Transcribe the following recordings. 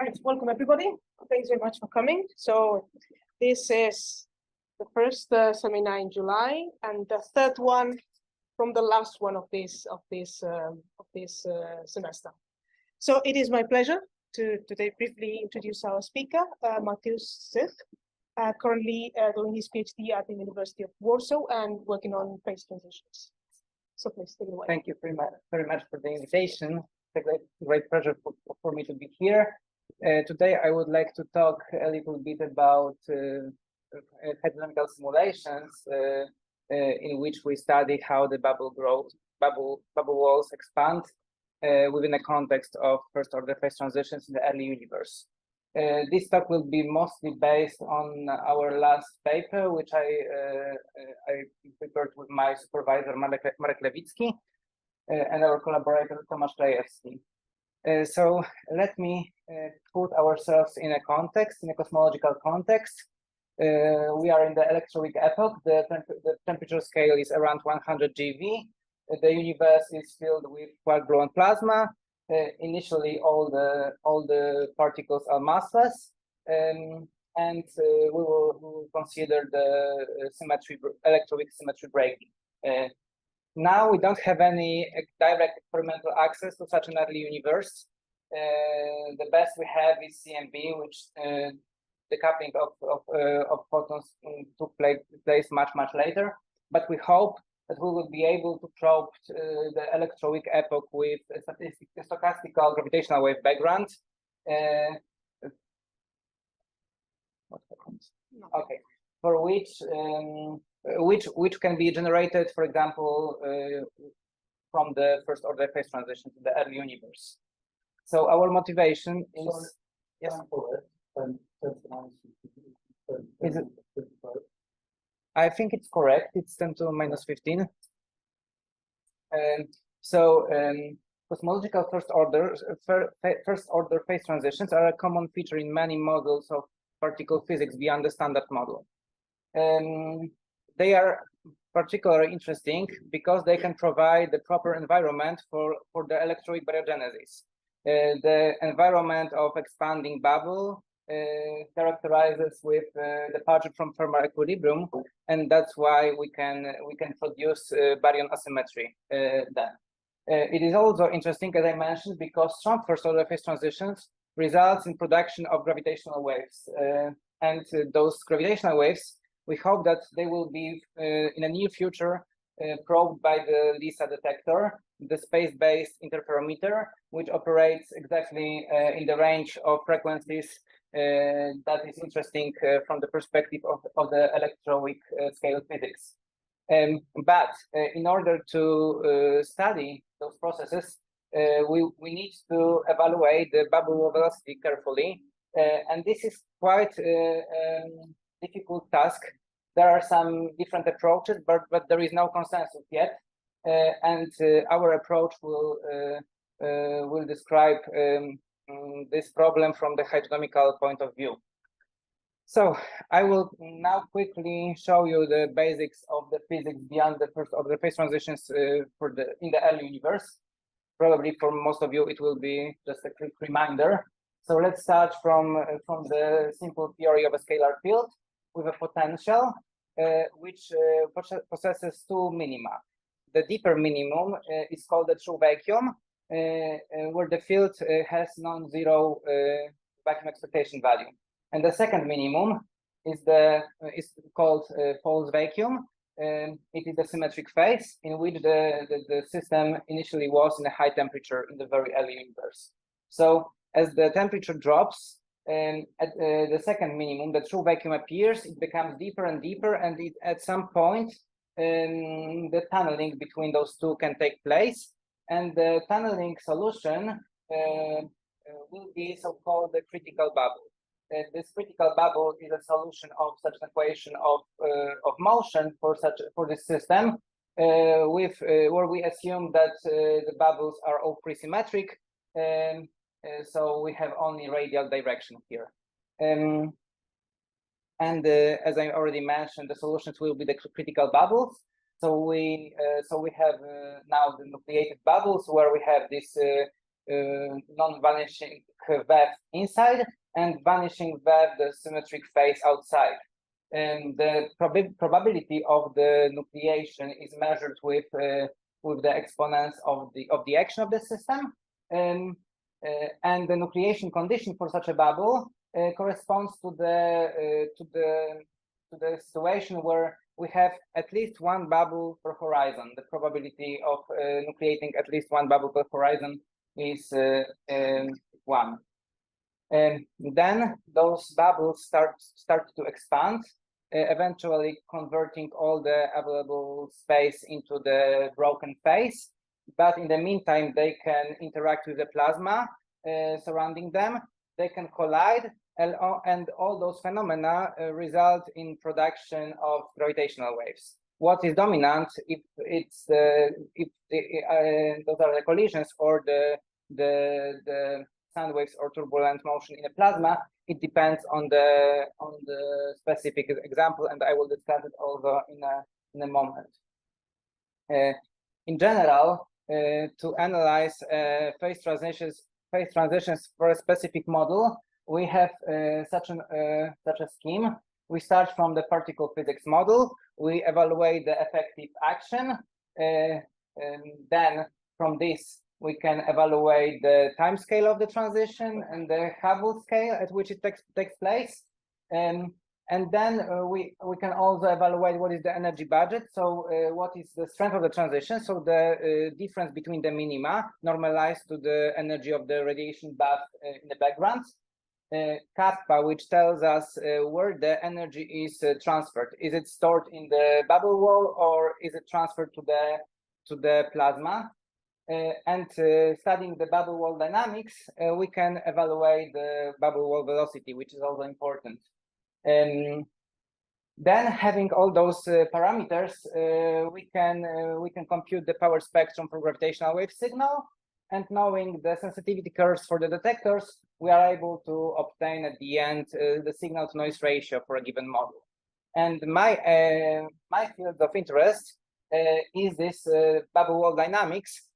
Right, welcome everybody. Thanks very much for coming. So this is the first seminar in July and the third one from the last one of this semester. So it is my pleasure to today briefly introduce our speaker, Mateusz Zych, currently doing his PhD at the University of Warsaw and working on phase transitions. So please take it away. Thank you very much for the invitation. It's a great pleasure for me to be here. Today, I would like to talk a little bit about hydrodynamical simulations, in which we study how the bubble walls expand within the context of first-order phase transitions in the early universe. This talk will be mostly based on our last paper, which I prepared with my supervisor Marek Lewicki and our collaborator Tomasz Krajewski. So let me put ourselves in a context, in a cosmological context. We are in the electroweak epoch. The temperature scale is around 100 GeV. The universe is filled with quark-gluon plasma. Initially, all the particles are massless, and we will consider the symmetry, electroweak symmetry breaking. Now we don't have any direct experimental access to such an early universe. The best we have is CMB, which the coupling of photons took place much later. But we hope that we will be able to probe the electroweak epoch with a stochastical gravitational wave background. What happens? Okay, for which can be generated, for example, from the first order phase transition to the early universe. So our motivation is Is it? I think it's correct. It's 10 to minus 15. Cosmological first order phase transitions are a common feature in many models of particle physics beyond the standard model. They are particularly interesting because they can provide the proper environment for the electroweak baryogenesis. The environment of expanding bubble characterizes with departure from thermal equilibrium, and that's why we can produce baryon asymmetry then. It is also interesting, as I mentioned, because strong first-order phase transitions results in production of gravitational waves, and those gravitational waves, we hope that they will be in the near future probed by the LISA detector, the space-based interferometer, which operates exactly in the range of frequencies that is interesting from the perspective of the electroweak scale physics. But in order to study those processes, we need to evaluate the bubble velocity carefully, and this is quite a difficult task. There are some different approaches, but there is no consensus yet, and our approach will describe this problem from the hydrodynamical point of view. So I will now quickly show you the basics of the physics beyond the first order phase transitions in the early universe. Probably for most of you it will be just a quick reminder. So let's start from the simple theory of a scalar field with a potential which possesses two minima. The deeper minimum is called the true vacuum, where the field has non-zero vacuum expectation value. And the second minimum is called false vacuum. It is the symmetric phase in which the system initially was in a high temperature in the very early universe. So as the temperature drops, at the second minimum, the true vacuum appears, it becomes deeper and deeper, and at some point, the tunneling between those two can take place. And the tunneling solution will be so-called the critical bubble. This critical bubble is a solution of such an equation of motion for this system, where we assume that the bubbles are all pre-symmetric, so we have only radial direction here. As I already mentioned, the solutions will be the critical bubbles. So we have now the nucleated bubbles where we have this non-vanishing wave inside and vanishing wave, the symmetric phase outside. And the probability of the nucleation is measured with the exponents of the action of the system. And the nucleation condition for such a bubble corresponds to the situation where we have at least one bubble per horizon. The probability of nucleating at least one bubble per horizon is 1. And then those bubbles start to expand, eventually converting all the available space into the broken phase. But in the meantime, they can interact with the plasma surrounding them. They can collide, and all those phenomena result in production of gravitational waves. What is dominant, if those are the collisions or the sound waves or turbulent motion in a plasma, it depends on the specific example, and I will discuss it also in a moment. In general, to analyze phase transitions for a specific model, we have such a scheme. We start from the particle physics model. We evaluate the effective action. Then from this, we can evaluate the time scale of the transition and the Hubble scale at which it takes place. And then we can also evaluate what is the energy budget. So what is the strength of the transition? So the difference between the minima normalized to the energy of the radiation bath in the background. Kappa, which tells us where the energy is transferred. Is it stored in the bubble wall or is it transferred to the plasma? And studying the bubble wall dynamics, we can evaluate the bubble wall velocity, which is also important. Then, having all those parameters, we can compute the power spectrum for gravitational wave signal, and knowing the sensitivity curves for the detectors, we are able to obtain at the end the signal-to-noise ratio for a given model. And my field of interest is this bubble wall dynamics.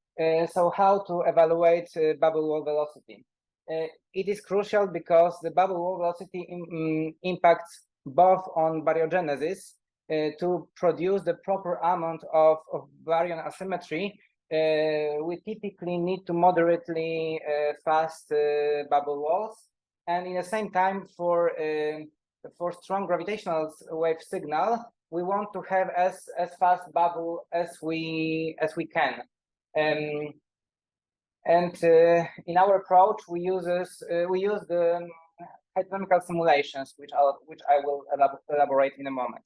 So how to evaluate bubble wall velocity? It is crucial because the bubble wall velocity impacts both on baryogenesis. To produce the proper amount of baryon asymmetry, we typically need to moderately fast bubble walls, and in the same time, for strong gravitational wave signal, we want to have as fast bubble as we can. In our approach, we use the hydrodynamical simulations, which I will elaborate in a moment.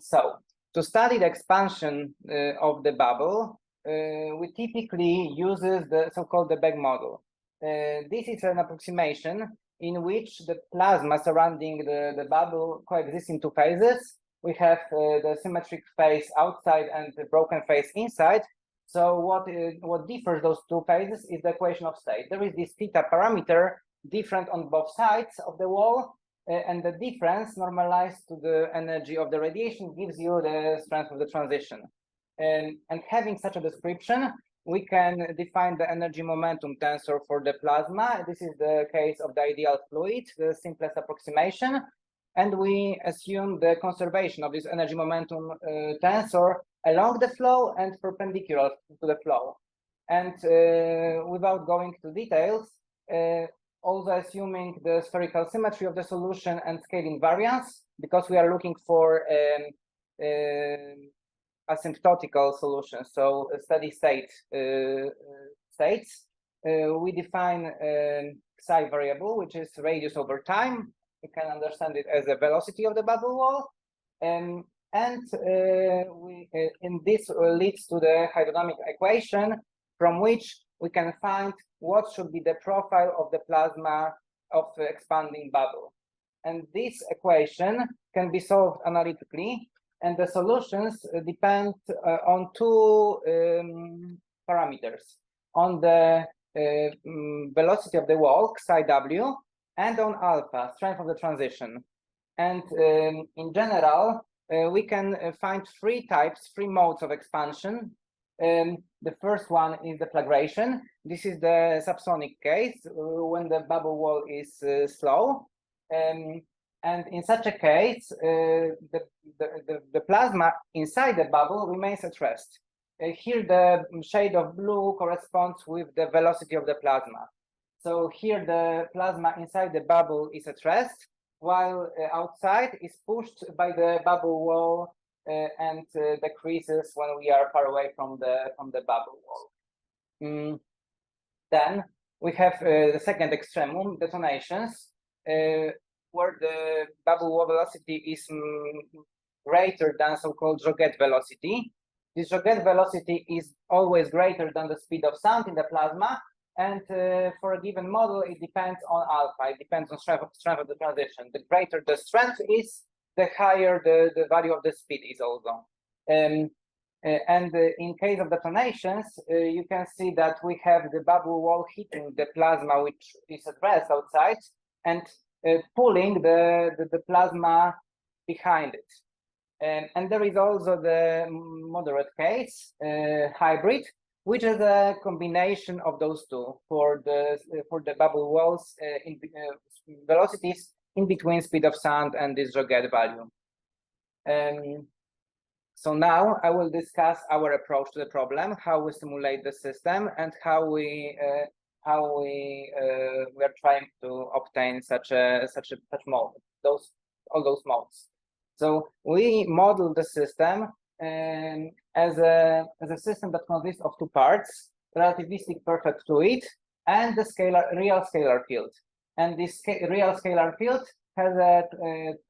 So, to study the expansion of the bubble, we typically use the so-called the Beck model. This is an approximation in which the plasma surrounding the bubble coexists in two phases. We have the symmetric phase outside and the broken phase inside. So what differs those two phases is the equation of state. There is this theta parameter different on both sides of the wall, and the difference normalized to the energy of the radiation gives you the strength of the transition. And having such a description, we can define the energy momentum tensor for the plasma. This is the case of the ideal fluid, the simplest approximation. And we assume the conservation of this energy momentum tensor along the flow and perpendicular to the flow. And without going to details, also assuming the spherical symmetry of the solution and scale invariance, because we are looking for asymptotical solutions, so steady state states. We define psi variable, which is radius over time. You can understand it as a velocity of the bubble wall. And this leads to the hydrodynamic equation, from which we can find what should be the profile of the plasma of the expanding bubble. And this equation can be solved analytically, and the solutions depend on two parameters: on the velocity of the wall, psi w, and on alpha, strength of the transition. And in general, we can find three modes of expansion. The first one is deflagration. This is the subsonic case when the bubble wall is slow. And in such a case, the plasma inside the bubble remains at rest. Here, the shade of blue corresponds with the velocity of the plasma. So here, the plasma inside the bubble is at rest, while outside is pushed by the bubble wall and decreases when we are far away from the bubble wall. Then we have the second extremum, detonations, where the bubble wall velocity is greater than so-called Joget velocity. This Joget velocity is always greater than the speed of sound in the plasma, and for a given model, it depends on alpha. It depends on strength of the transition. The greater the strength is, the higher the value of the speed is also. And in case of detonations, you can see that we have the bubble wall hitting the plasma, which is at rest outside, and pulling the plasma behind it. And there is also the moderate case, hybrid, which is a combination of those two for the bubble walls in velocities in between speed of sound and this Joget value. So now I will discuss our approach to the problem, how we simulate the system, and how we are trying to obtain such mode, all those modes. So we model the system as a system that consists of two parts: relativistic perfect fluid and the real scalar field. And this real scalar field has a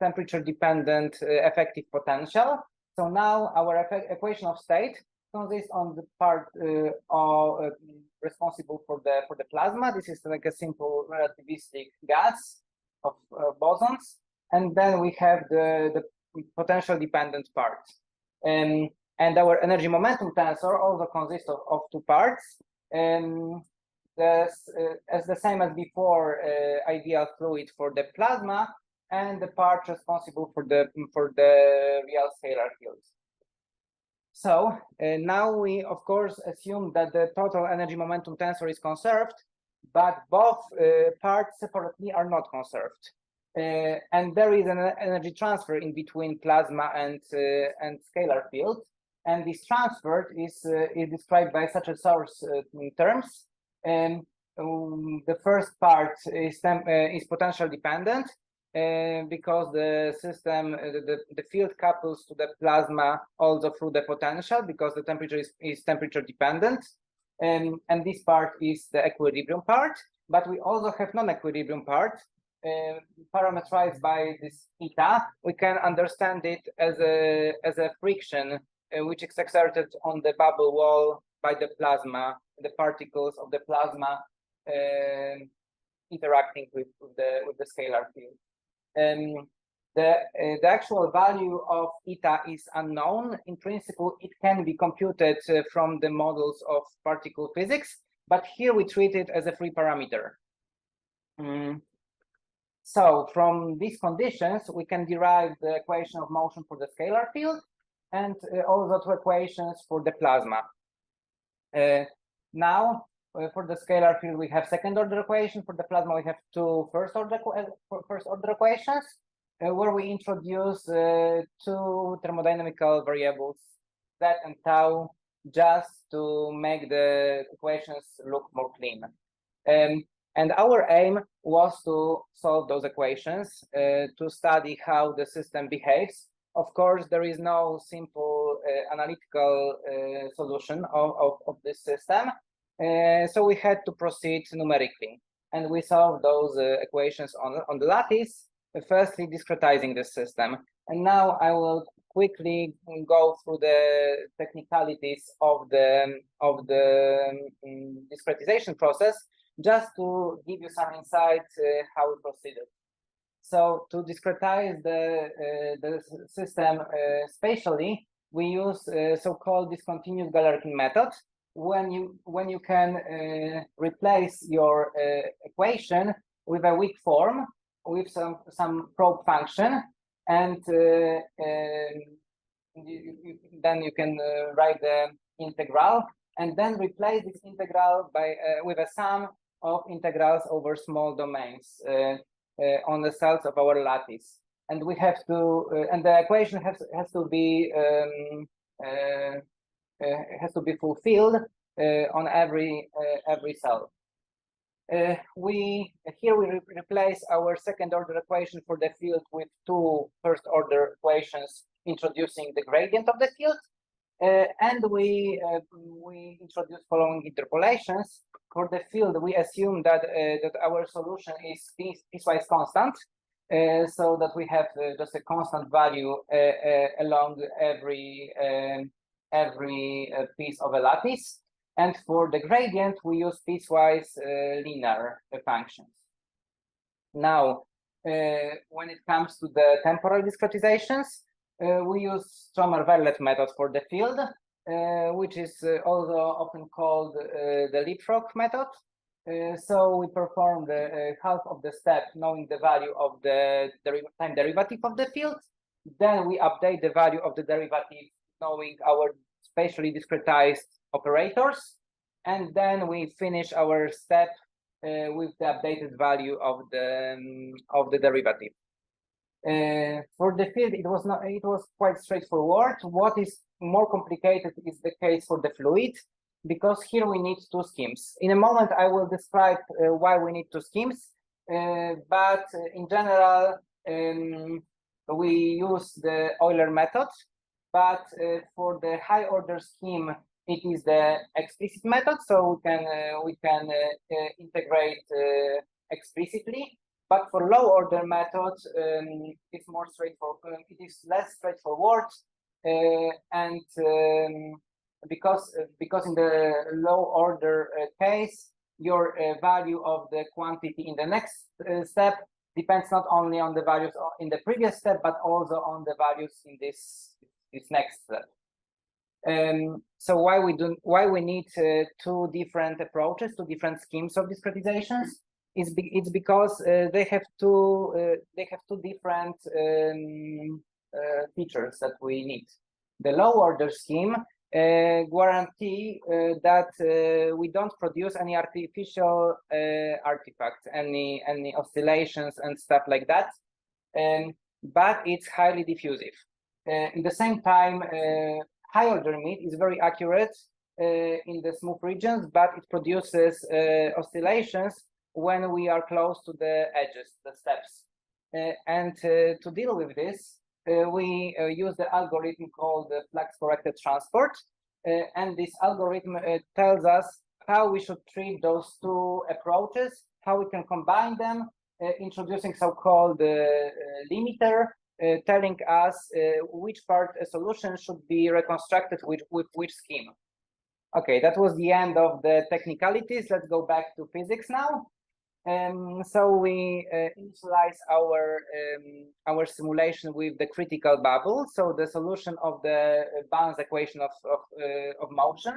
temperature-dependent effective potential. So now our equation of state consists on the part responsible for the plasma. This is like a simple relativistic gas of bosons, and then we have the potential dependent part. And our energy momentum tensor also consists of two parts. As the same as before, ideal fluid for the plasma, and the part responsible for the real scalar fields. So now we of course assume that the total energy momentum tensor is conserved, but both parts separately are not conserved. And there is an energy transfer in between plasma and scalar field, and this transfer is described by such a source terms. The first part is potential dependent because the system, the field couples to the plasma also through the potential, because the temperature is temperature dependent, and this part is the equilibrium part. But we also have non-equilibrium part, parameterized by this eta. We can understand it as a friction which is exerted on the bubble wall by the plasma, the particles of the plasma interacting with the scalar field. The actual value of eta is unknown. In principle, it can be computed from the models of particle physics, but here we treat it as a free parameter. So from these conditions, we can derive the equation of motion for the scalar field, and also two equations for the plasma. Now, for the scalar field, we have second order equation. For the plasma, we have two first order equations, where we introduce two thermodynamical variables, z and tau, just to make the equations look more clean. And our aim was to solve those equations, to study how the system behaves. Of course, there is no simple analytical solution of this system. So we had to proceed numerically, and we solved those equations on the lattice, firstly discretizing the system. And now I will quickly go through the technicalities of the discretization process, just to give you some insight how we proceeded. So to discretize the system spatially, we use so-called discontinuous Galerkin method. When you can replace your equation with a weak form with some probe function, and then you can write integral, and then replace this integral by with a sum of integrals over small domains on the cells of our lattice. And we have to, and the equation has to be fulfilled on every cell. Here we replace our second order equation for the field with two first order equations introducing the gradient of the field, and we introduce following interpolations. For the field, we assume that our solution is piecewise constant, so that we have just a constant value along every piece of a lattice. And for the gradient, we use piecewise linear functions. Now, when it comes to the temporal discretizations, we use Stromer-Verlet method for the field, which is also often called the leapfrog method. So we perform the half of the step knowing the value of the time derivative of the field. Then we update the value of the derivative knowing our spatially discretized operators, and then we finish our step with the updated value of the derivative. For the field, it was quite straightforward. What is more complicated is the case for the fluid, because here we need two schemes. In a moment, I will describe why we need two schemes, but in general, we use the Euler method. But for the high order scheme, it is the explicit method, so we can integrate explicitly. But for low order methods, it's more straightforward. It is less straightforward, and because in the low order case, your value of the quantity in the next step depends not only on the values in the previous step, but also on the values in this next step. So why we need two different approaches, two different schemes of discretizations? It's because they have two different features that we need. The low order scheme guarantee that we don't produce any artificial artifacts, any oscillations and stuff like that, but it's highly diffusive. In the same time, high order meat is very accurate in the smooth regions, but it produces oscillations when we are close to the edges, the steps. And to deal with this, we use the algorithm called the flux-corrected transport. And this algorithm tells us how we should treat those two approaches, how we can combine them, introducing so-called limiter, telling us which part a solution should be reconstructed with which scheme. Okay, that was the end of the technicalities. Let's go back to physics now. So we initialize our simulation with the critical bubble, so the solution of the balance equation of motion.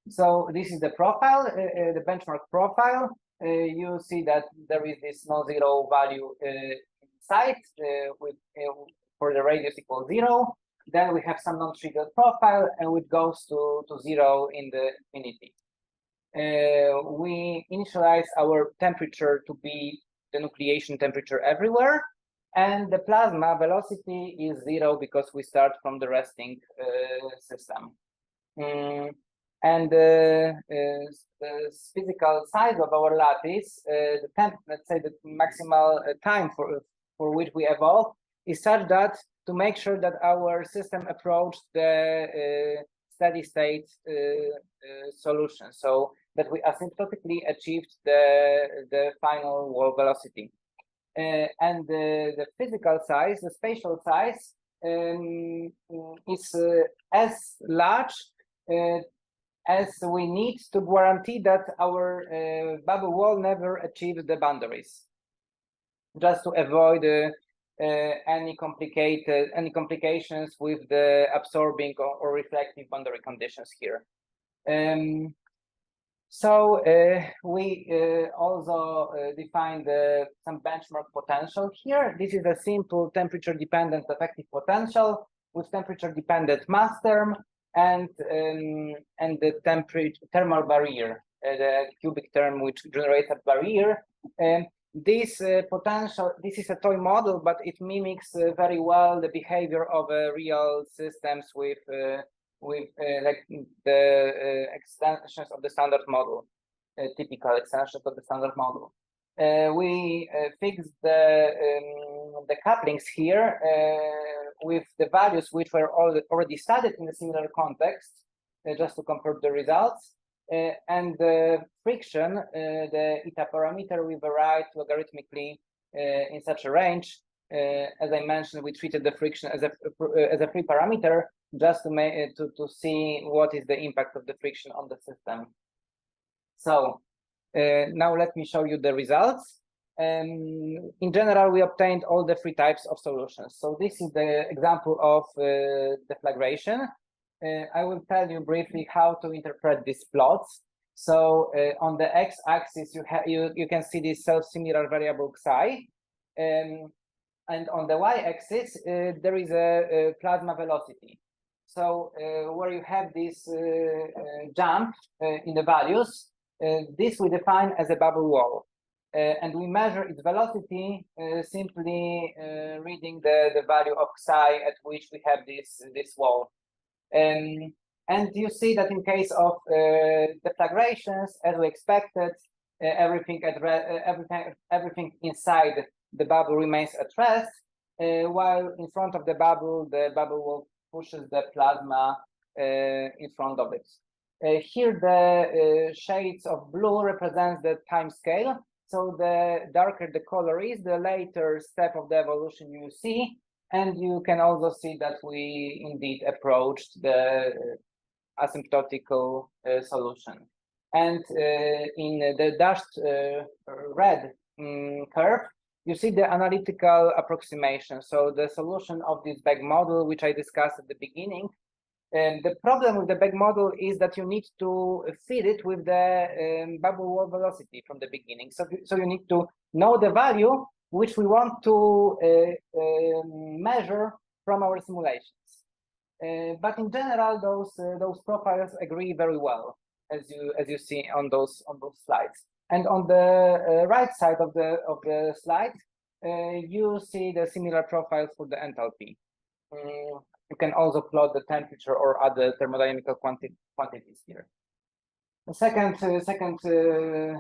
So this is the profile, the benchmark profile. You see that there is this non-zero value inside for the radius equals 0. Then we have some non-trivial profile, and it goes to 0 in the infinity. We initialize our temperature to be the nucleation temperature everywhere, and the plasma velocity is 0 because we start from the resting system. And the physical size of our lattice, let's say the maximal time for which we evolve, is such that to make sure that our system approached the steady state solution, so that we asymptotically achieved the final wall velocity. And the physical size, the spatial size, is as large as we need to guarantee that our bubble wall never achieves the boundaries, just to avoid any complications with the absorbing or reflective boundary conditions here. So we also defined some benchmark potential here. This is a simple temperature-dependent effective potential with temperature-dependent mass term, and the thermal barrier, the cubic term which generates a barrier. This is a toy model, but it mimics very well the behavior of real systems with like the extensions of the standard model, typical extensions of the standard model. We fixed the couplings here with the values which were already studied in a similar context, just to compare the results. And the friction, the eta parameter, we varied logarithmically in such a range. As I mentioned, we treated the friction as a free parameter just to see what is the impact of the friction on the system. So now let me show you the results. In general, we obtained all the three types of solutions. So this is the example of deflagration. I will tell you briefly how to interpret these plots. So on the x-axis, you can see this self-similar variable psi, and on the y-axis there is a plasma velocity. So where you have this jump in the values, this we define as a bubble wall, and we measure its velocity simply reading the value of psi at which we have this wall. And you see that in case of deflagrations, as we expected, everything inside the bubble remains at rest, while in front of the bubble wall pushes the plasma in front of it. Here the shades of blue represents the time scale. So the darker the color is, the later step of the evolution you see. And you can also see that we indeed approached the asymptotical solution. And in the dashed red curve, you see the analytical approximation. So the solution of this bag model, which I discussed at the beginning. And the problem with the bag model is that you need to feed it with the bubble wall velocity from the beginning. So you need to know the value which we want to measure from our simulations. But in general, those profiles agree very well, as you see on those slides. And on the right side of the slide, you see the similar profiles for the enthalpy. You can also plot the temperature or other thermodynamical quantities here. The second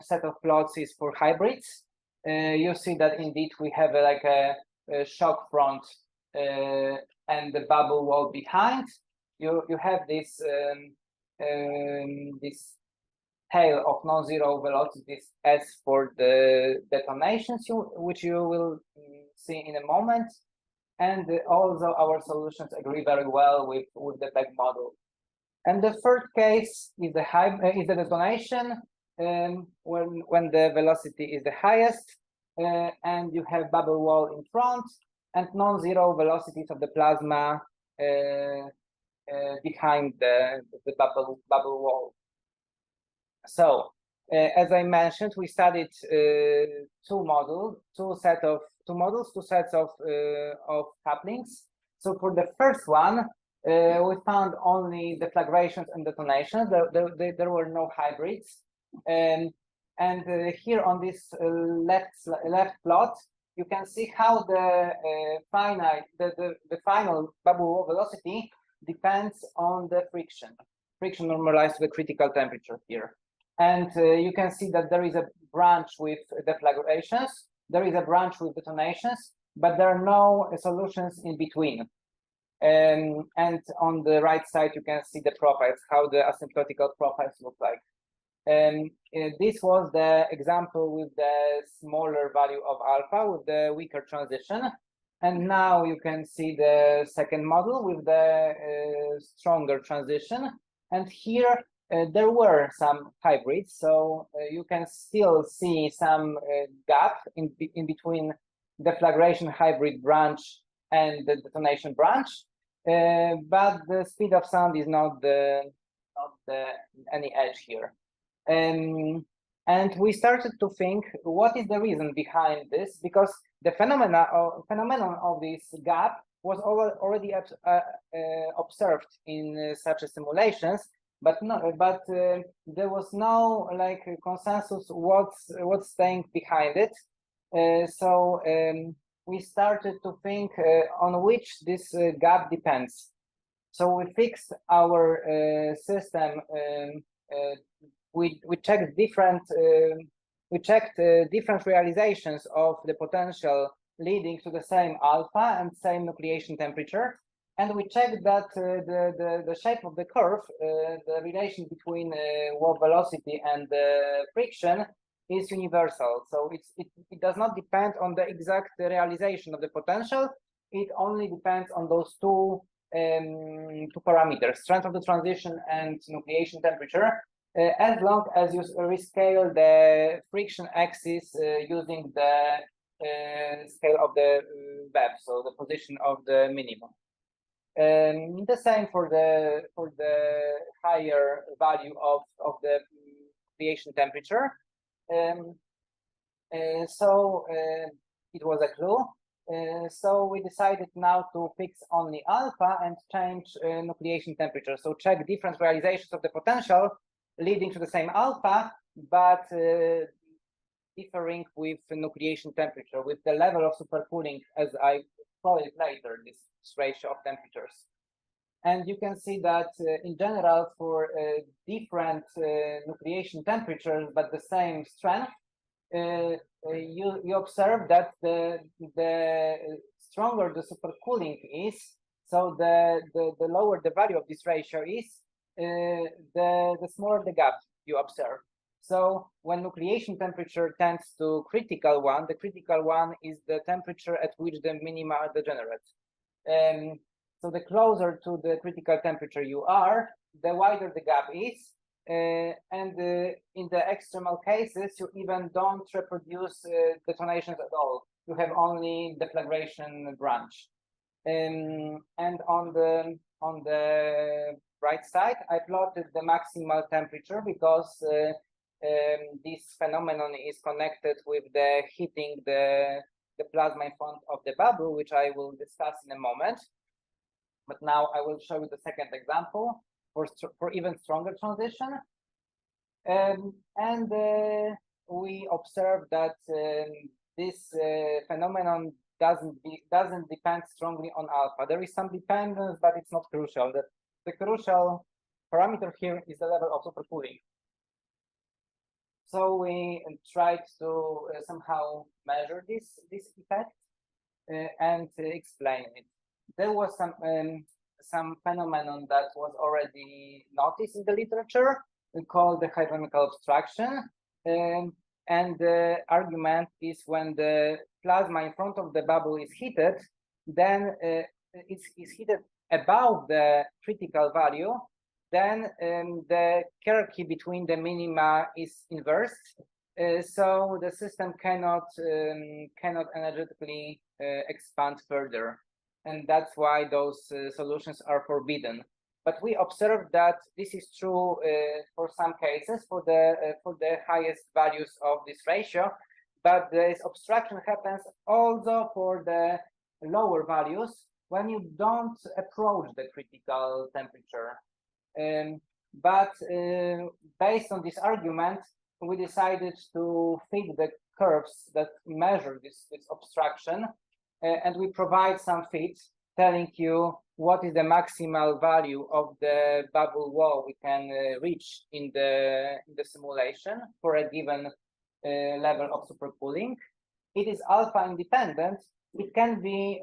set of plots is for hybrids. You see that indeed we have like a shock front and the bubble wall behind. You have this this tail of non-zero velocities as for the detonations, which you will see in a moment. And also our solutions agree very well with the bag model. And the third case is the detonation, when the velocity is the highest, and you have bubble wall in front and non-zero velocities of the plasma behind the bubble wall. So as I mentioned, we studied two sets of couplings. So for the first one, we found only deflagrations and detonations. There were no hybrids. And here on this left plot, you can see how the final bubble wall velocity depends on the friction normalized to the critical temperature here. And you can see that there is a branch with deflagrations, there is a branch with detonations, but there are no solutions in between. And on the right side, you can see the profiles, how the asymptotical profiles look like. And this was the example with the smaller value of alpha with the weaker transition. And now you can see the second model with the stronger transition. And here there were some hybrids, so you can still see some gap in between deflagration hybrid branch and the detonation branch, but the speed of sound is not any edge here. And we started to think, what is the reason behind this? Because the phenomenon of this gap was already observed in such a simulations, but there was no like consensus what's staying behind it. So we started to think on which this gap depends. So we fixed our system. We checked different different realizations of the potential leading to the same alpha and same nucleation temperature, and we checked that the shape of the curve, the relation between wave velocity and friction, is universal. So it does not depend on the exact realization of the potential. It only depends on those two parameters, strength of the transition and nucleation temperature, as long as you rescale the friction axis using the scale of the web, so the position of the minimum. The same for the higher value of the nucleation temperature. So it was a clue. So we decided now to fix only alpha and change nucleation temperature. So check different realizations of the potential leading to the same alpha, but differing with nucleation temperature, with the level of supercooling, as I call it later, this ratio of temperatures. And you can see that in general, for different nucleation temperatures, but the same strength, you observe that the stronger the supercooling is, so the lower the value of this ratio is, the smaller the gap you observe. So when nucleation temperature tends to critical one, the critical one is the temperature at which the minima are degenerate. So the closer to the critical temperature you are, the wider the gap is. And in the extremal cases, you even don't reproduce detonations at all. You have only deflagration branch. And on the right side, I plotted the maximal temperature because this phenomenon is connected with the heating the plasma in front of the bubble, which I will discuss in a moment. But now I will show you the second example for even stronger transition. And we observe that this phenomenon doesn't depend strongly on alpha. There is some dependence, but it's not crucial. The crucial parameter here is the level of supercooling. So we tried to somehow measure this effect and explain it. There was some phenomenon that was already noticed in the literature called the hydrodynamical obstruction. And the argument is when the plasma in front of the bubble is heated, then it's heated above the critical value, then the hierarchy between the minima is inversed. So the system cannot energetically expand further. And that's why those solutions are forbidden. But we observed that this is true for some cases for the highest values of this ratio, but this obstruction happens also for the lower values when you don't approach the critical temperature. But based on this argument, we decided to fit the curves that measure this obstruction, and we provide some fits telling you what is the maximal value of the bubble wall we can reach in the simulation for a given level of supercooling. It is alpha independent. It can be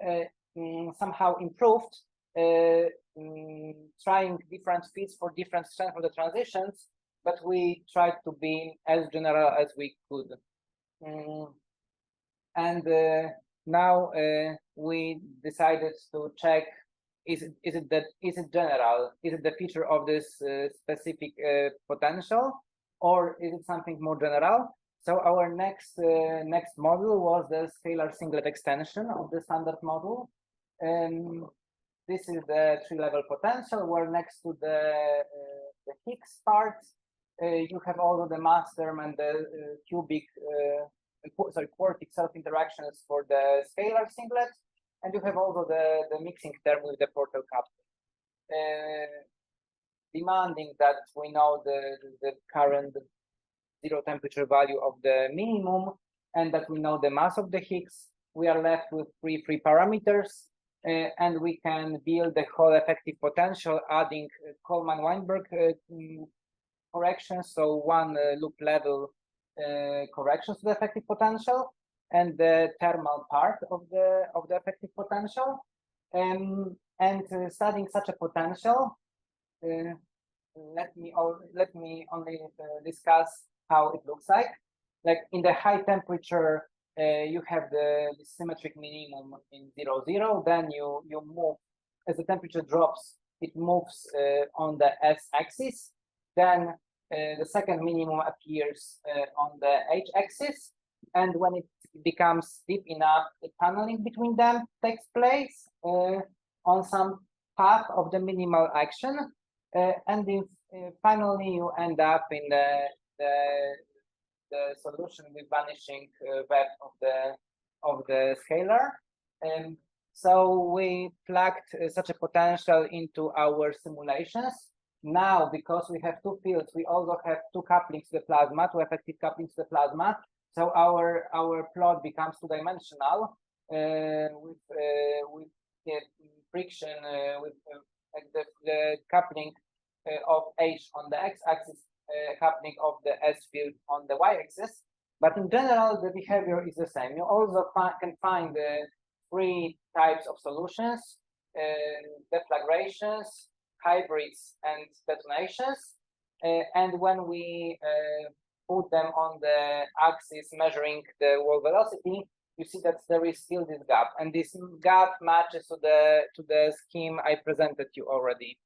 somehow improved trying different fits for different strength of the transitions, but we tried to be as general as we could. Now we decided to check: is it general? Is it the feature of this specific potential, or is it something more general? So our next model was the scalar singlet extension of the standard model. This is the tree-level potential, where next to the Higgs part, you have all of the mass term and the quartic self-interactions for the scalar singlet. And you have also the mixing term with the portal coupling, demanding that we know the current zero temperature value of the minimum and that we know the mass of the Higgs. We are left with three free parameters, and we can build the whole effective potential adding Coleman-Weinberg corrections, so one loop level corrections to the effective potential and the thermal part of the effective potential. And studying such a potential, let me only discuss how it looks like. Like in the high temperature, you have the symmetric minimum in 0, 0. Then you move as the temperature drops, it moves on the s-axis. Then the second minimum appears on the h-axis, and when it becomes deep enough, the tunneling between them takes place on some path of the minimal action, and if, finally you end up in the solution with vanishing web of the scalar. And so we plugged such a potential into our simulations. Now, because we have two fields, we also have two couplings to the plasma, two effective couplings to the plasma. So our plot becomes two-dimensional with friction with the coupling of H on the x-axis, coupling of the S field on the y-axis. But in general, the behavior is the same. You also can find three types of solutions: deflagrations, hybrids, and detonations. And when we put them on the axis measuring the wall velocity, you see that there is still this gap, and this gap matches to the scheme I presented you already.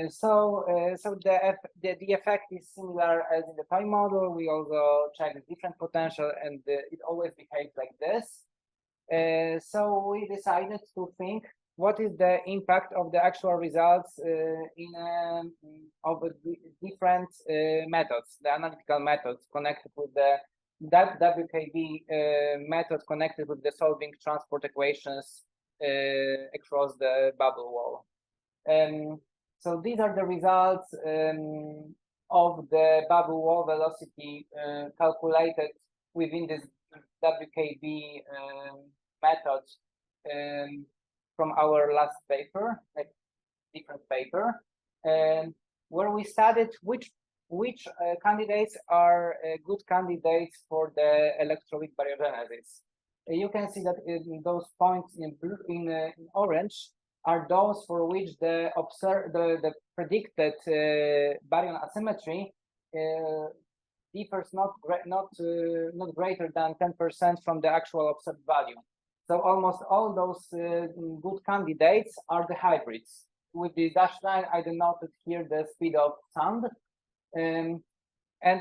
So the effect is similar as in the pi model. We also check different potential, and it always behaves like this. So we decided to think what is the impact of the actual results of different methods, the analytical methods connected with the WKB method connected with the solving transport equations across the bubble wall. So these are the results of the bubble wall velocity calculated within this WKB method from our last paper, like different paper, where we studied which candidates are good candidates for the electroweak baryogenesis. You can see that in those points in blue, in orange, are those for which the predicted baryon asymmetry differs not greater than 10% from the actual observed value. So almost all those good candidates are the hybrids. With the dashed line, I denoted here the speed of sound. And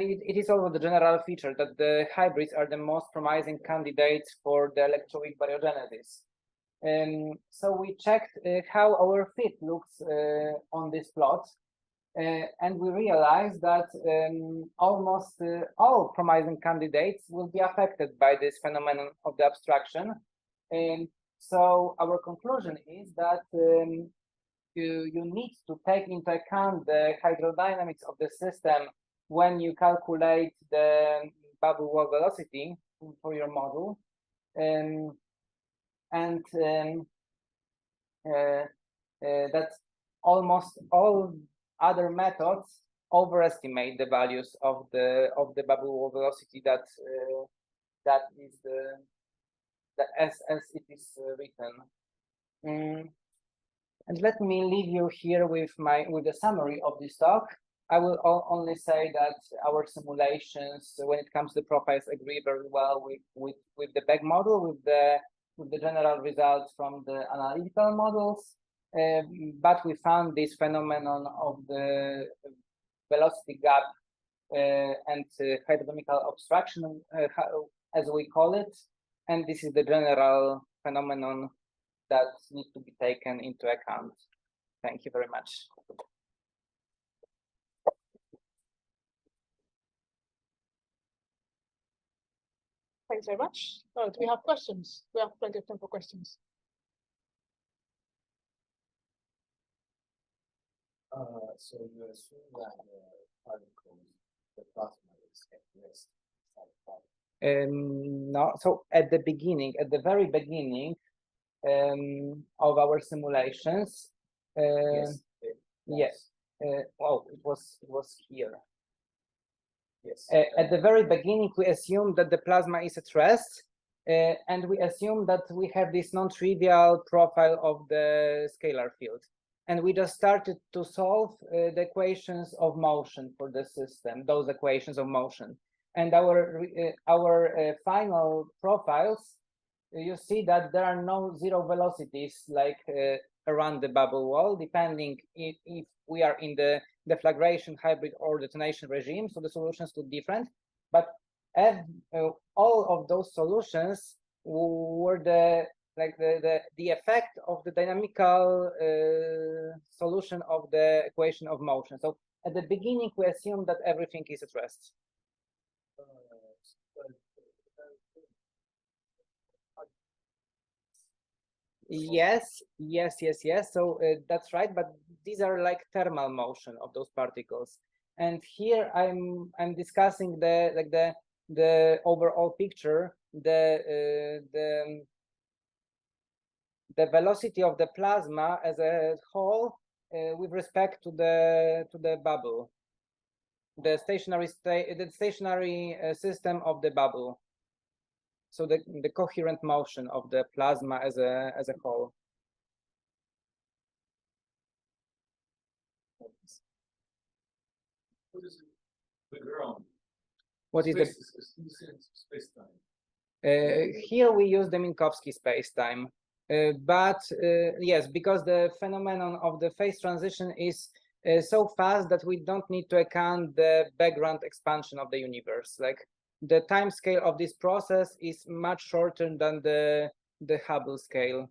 it is also the general feature that the hybrids are the most promising candidates for the electroweak baryogenesis. So we checked how our fit looks on this plot, and we realized that almost all promising candidates will be affected by this phenomenon of the obstruction. And so our conclusion is that you need to take into account the hydrodynamics of the system when you calculate the bubble wall velocity for your model. That almost all other methods overestimate the values of the bubble wall velocity that is as it is written. And let me leave you here with the summary of this talk. I will only say that our simulations, when it comes to profiles, agree very well with the back model, with the general results from the analytical models. But we found this phenomenon of the velocity gap and hydrodynamical obstruction, as we call it. And this is the general phenomenon that needs to be taken into account. Thank you very much. Thanks very much. Oh, do we have questions? We have plenty of time for questions. So you assume that particles, the plasma is at rest. No, so at the very beginning of our simulations, yes, well, it was here. Yes. At the very beginning, we assumed that the plasma is at rest, and we assume that we have this non-trivial profile of the scalar field. And we just started to solve the equations of motion for the system, those equations of motion. And our final profiles, you see that there are no zero velocities like around the bubble wall, depending if we are in the deflagration, hybrid, or detonation regime. So the solutions look different, but all of those solutions were the effect of the dynamical solution of the equation of motion. So at the beginning, we assume that everything is at rest. Yes. So that's right, but these are like thermal motion of those particles. And here I'm discussing the overall picture, the velocity of the plasma as a whole with respect to the bubble, the stationary system of the bubble. So the coherent motion of the plasma as a whole. What is the ground? What is space-time? Here we use the Minkowski space-time, but yes, because the phenomenon of the phase transition is so fast that we don't need to account the background expansion of the universe. Like the time scale of this process is much shorter than the Hubble scale.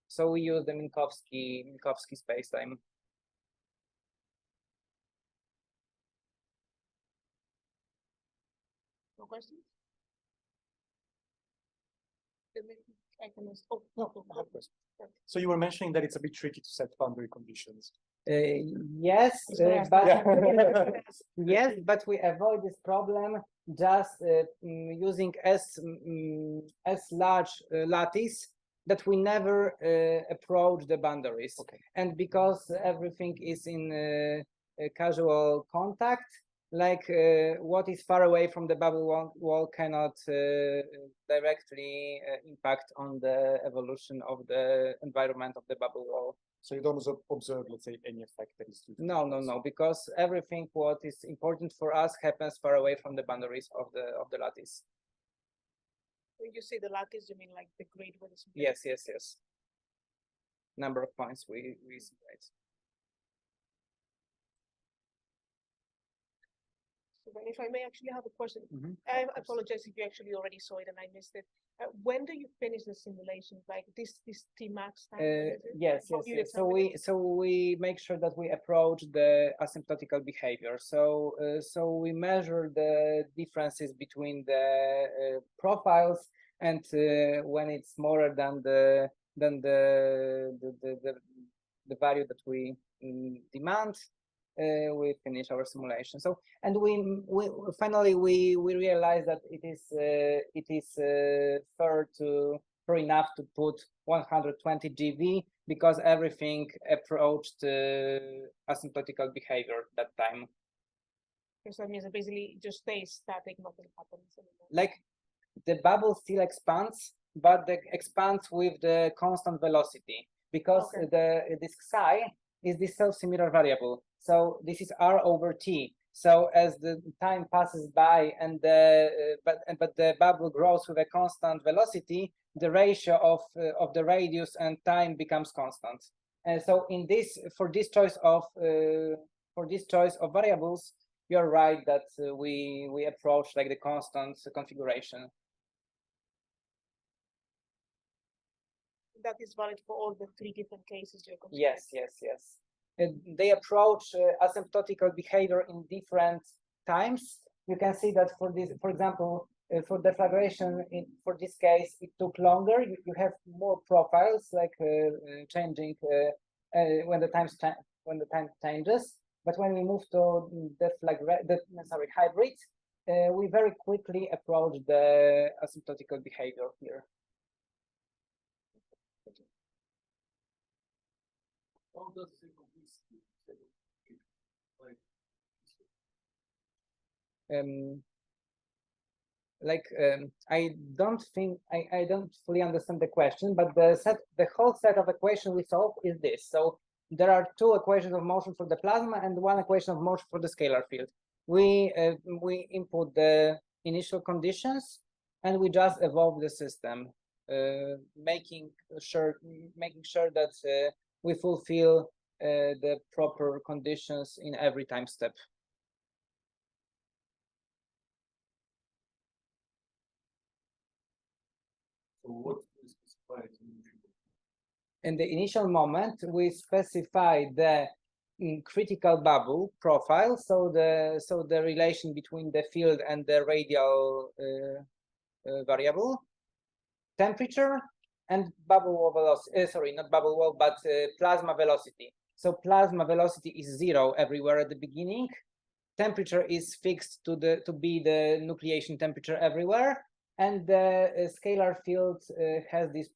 So we use the Minkowski space-time. No questions? I can ask. Oh, no, I have a question. So you were mentioning that it's a bit tricky to set boundary conditions. Yes, but Yeah. yes, but we avoid this problem just using as large lattice that we never approach the boundaries. Okay. And because everything is in casual contact, like what is far away from the bubble wall cannot directly impact on the evolution of the environment of the bubble wall. So you don't observe, let's say, any effect that is due to No, because everything what is important for us happens far away from the boundaries of the lattice. When you say the lattice, you mean like the grade where it's Yes. Number of points we simulate. So then if I may actually have a question, Mhm. I apologize if you actually already saw it and I missed it. When do you finish the simulation? Like this Tmax time? Yes. So we make sure that we approach the asymptotical behavior. So we measure the differences between the profiles, and when it's more than the value that we demand, we finish our simulation. So, and we finally realize that it is fair enough to put 120 GeV because everything approached asymptotical behavior that time. So that means that basically it just stays static, nothing happens anymore. Like the bubble still expands, but it expands with the constant velocity because this psi is this self-similar variable. So this is r over t. So as the time passes by and but the bubble grows with a constant velocity, the ratio of the radius and time becomes constant. And so in this for this choice of variables, you're right that we approach like the constant configuration. That is valid for all the three different cases you're considering. Yes. They approach asymptotical behavior in different times. You can see that for this, for example, for deflagration, for this case, it took longer. You have more profiles, like changing when the when the time changes. But when we move to hybrids, we very quickly approach the asymptotical behavior here. How does it I don't think I don't fully understand the question, but the whole set of equations we solve is this. So there are two equations of motion for the plasma and one equation of motion for the scalar field. We input the initial conditions and we just evolve the system, making sure that we fulfill the proper conditions in every time step. So what is specified In the initial moment, we specify the critical bubble profile, so the relation between the field and the radial variable, temperature, and bubble wall velocity. Sorry, not bubble wall, but plasma velocity. So plasma velocity is 0 everywhere at the beginning. Temperature is fixed to be the nucleation temperature everywhere, and the scalar field has this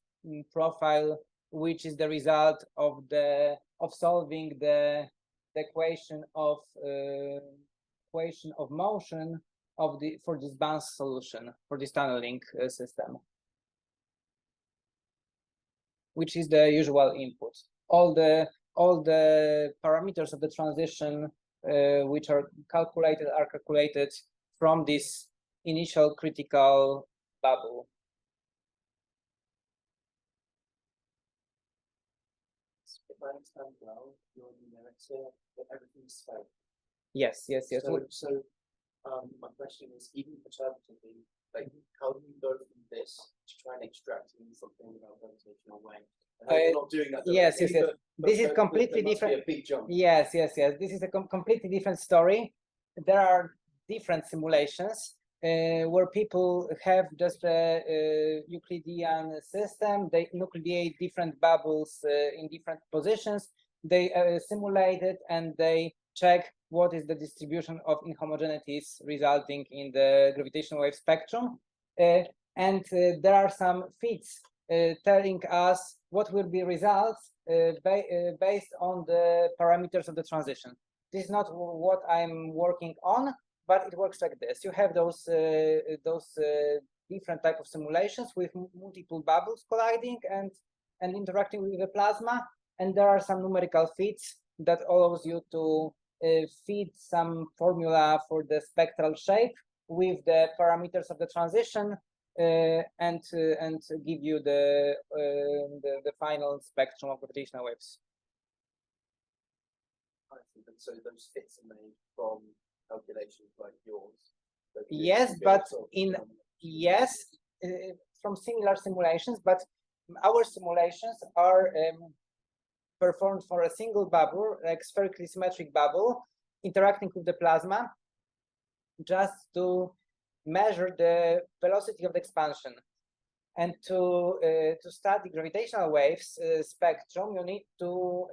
profile, which is the result of solving the equation of motion for this Ban's solution for this tunneling system, which is the usual input. All the parameters of the transition which are calculated from this initial critical bubble. If I understand well, your numerics here, that everything is spherical. Yes. So my question is, even perturbatively, like, how do you go from this to try and extract something about gravitational wave? You're not doing that. Yes. This is completely there must different. Be a big jump. Yes. This is a completely different story. There are different simulations where people have just a Euclidean system. They nucleate different bubbles in different positions. They simulate it and they check what is the distribution of inhomogeneities resulting in the gravitational wave spectrum. And there are some fits telling us what will be results based on the parameters of the transition. This is not what I'm working on, but it works like this. You have those different type of simulations with multiple bubbles colliding and interacting with the plasma, and there are some numerical fits that allows you to feed some formula for the spectral shape with the parameters of the transition and give you the final spectrum of gravitational waves. So those fits are made from calculations like yours. Yes, but from similar simulations, but our simulations are performed for a single bubble, like spherically symmetric bubble, interacting with the plasma, just to measure the velocity of the expansion. And to study gravitational waves spectrum, you need to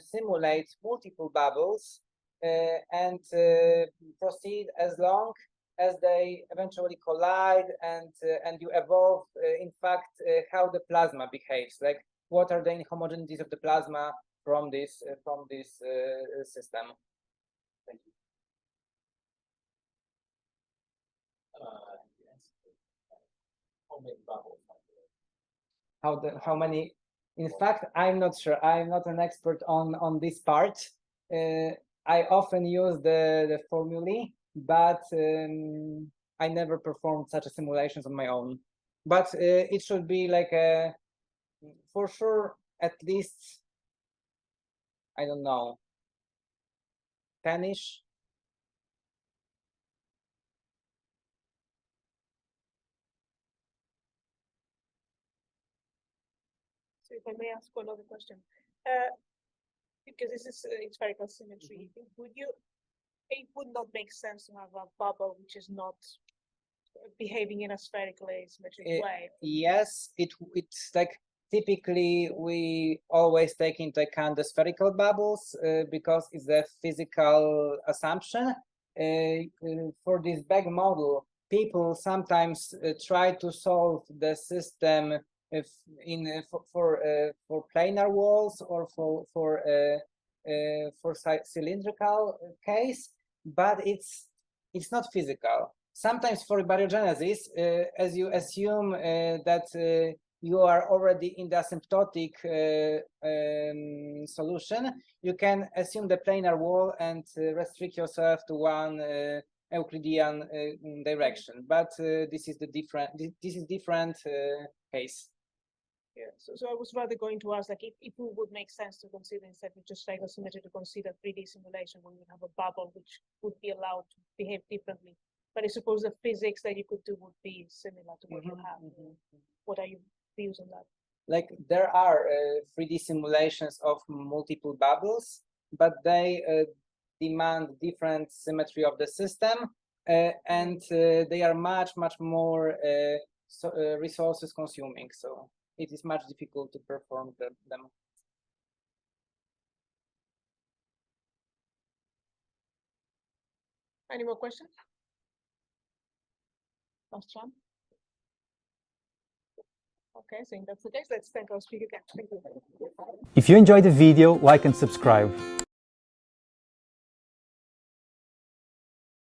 simulate multiple bubbles and proceed as long as they eventually collide, and you evolve, in fact, how the plasma behaves, like what are the inhomogeneities of the plasma from this system. Thank you. Yes. How many bubbles? How many? In fact, I'm not sure. I'm not an expert on this part. I often use the formulae, but I never performed such a simulations on my own. But it should be like for sure at least, I don't know, 10-ish. So if I may ask another question, because this is spherical symmetry, it would not make sense to have a bubble which is not behaving in a spherically symmetric way. Yes, it's like typically we always take into account the spherical bubbles because it's a physical assumption. For this bag model, people sometimes try to solve the system for planar walls or for cylindrical case, but it's not physical. Sometimes for baryogenesis, as you assume that you are already in the asymptotic solution, you can assume the planar wall and restrict yourself to one Euclidean direction. But this is different case. Yeah, so I was rather going to ask, like, if it would make sense to consider, instead of just regular symmetry, to consider 3D simulation when you have a bubble which would be allowed to behave differently. But I suppose the physics that you could do would be similar to what you have. What are your views on that? Like, there are 3D simulations of multiple bubbles, but they demand different symmetry of the system, and they are much more resources consuming. So it is much difficult to perform them. Any more questions? Last chance. Okay, so that's the case. Let's thank our speaker again. Thank you. If you enjoyed the video, like and subscribe.